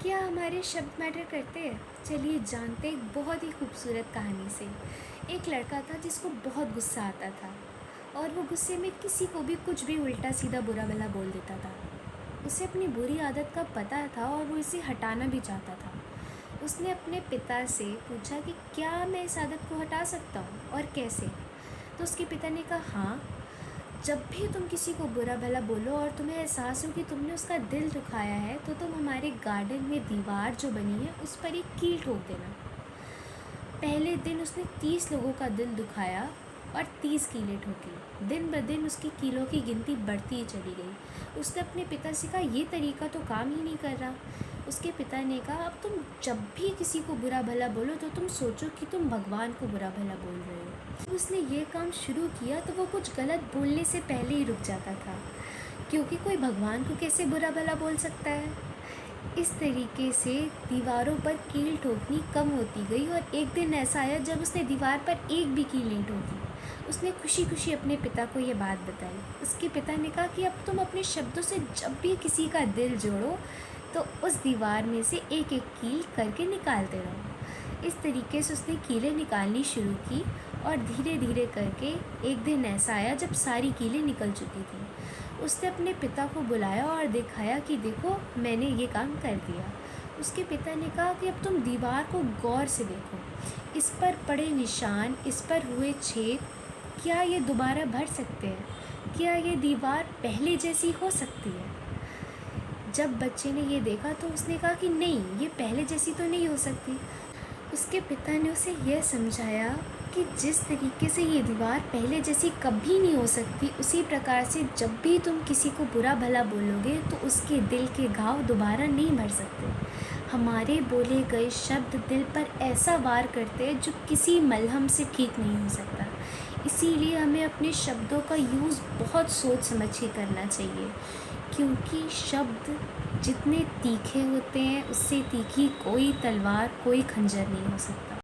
क्या हमारे शब्द मैटर करते हैं? चलिए जानते हैं एक बहुत ही खूबसूरत कहानी से। एक लड़का था जिसको बहुत गुस्सा आता था और वो गुस्से में किसी को भी कुछ भी उल्टा सीधा बुरा भला बोल देता था। उसे अपनी बुरी आदत का पता था और वो इसे हटाना भी चाहता था। उसने अपने पिता से पूछा कि क्या मैं इस आदत को हटा सकता हूँ और कैसे? तो उसके पिता ने कहा हाँ, जब भी तुम किसी को बुरा भला बोलो और तुम्हें एहसास हो कि तुमने उसका दिल दुखाया है तो तुम हमारे गार्डन में दीवार जो बनी है उस पर एक कील ठोक देना। पहले दिन उसने 30 लोगों का दिल दुखाया और 30 कीलें ठोकी। दिन ब दिन उसकी कीलों की गिनती बढ़ती ही चली गई। उसने अपने पिता से कहा ये तरीका तो काम ही नहीं कर रहा। उसके पिता ने कहा अब तुम जब भी किसी को बुरा भला बोलो तो तुम सोचो कि तुम भगवान को बुरा भला बोल रहे हो। जब उसने ये काम शुरू किया तो वो कुछ गलत बोलने से पहले ही रुक जाता था, क्योंकि कोई भगवान को कैसे बुरा भला बोल सकता है। इस तरीके से दीवारों पर कील ठोकनी कम होती गई और एक दिन ऐसा आया जब उसने दीवार पर एक भी कील नहीं ठोकी। उसने खुशी खुशी अपने पिता को ये बात बताई। उसके पिता ने कहा कि अब तुम अपने शब्दों से जब भी किसी का दिल जोड़ो तो उस दीवार में से एक एक कील करके निकालते रहो। इस तरीके से उसने कीलें निकालनी शुरू की और धीरे धीरे करके एक दिन ऐसा आया जब सारी कीलें निकल चुकी थी। उसने अपने पिता को बुलाया और दिखाया कि देखो मैंने ये काम कर दिया। उसके पिता ने कहा कि अब तुम दीवार को गौर से देखो, इस पर पड़े निशान, इस पर हुए छेद, क्या ये दोबारा भर सकते हैं? क्या ये दीवार पहले जैसी हो सकती है? जब बच्चे ने ये देखा तो उसने कहा कि नहीं, ये पहले जैसी तो नहीं हो सकती। उसके पिता ने उसे यह समझाया कि जिस तरीके से ये दीवार पहले जैसी कभी नहीं हो सकती, उसी प्रकार से जब भी तुम किसी को बुरा भला बोलोगे तो उसके दिल के घाव दोबारा नहीं भर सकते। हमारे बोले गए शब्द दिल पर ऐसा वार करते हैं जो किसी मलहम से ठीक नहीं हो सकता। इसीलिए हमें अपने शब्दों का यूज़ बहुत सोच समझ के करना चाहिए, क्योंकि शब्द जितने तीखे होते हैं उससे तीखी कोई तलवार, कोई खंजर नहीं हो सकता।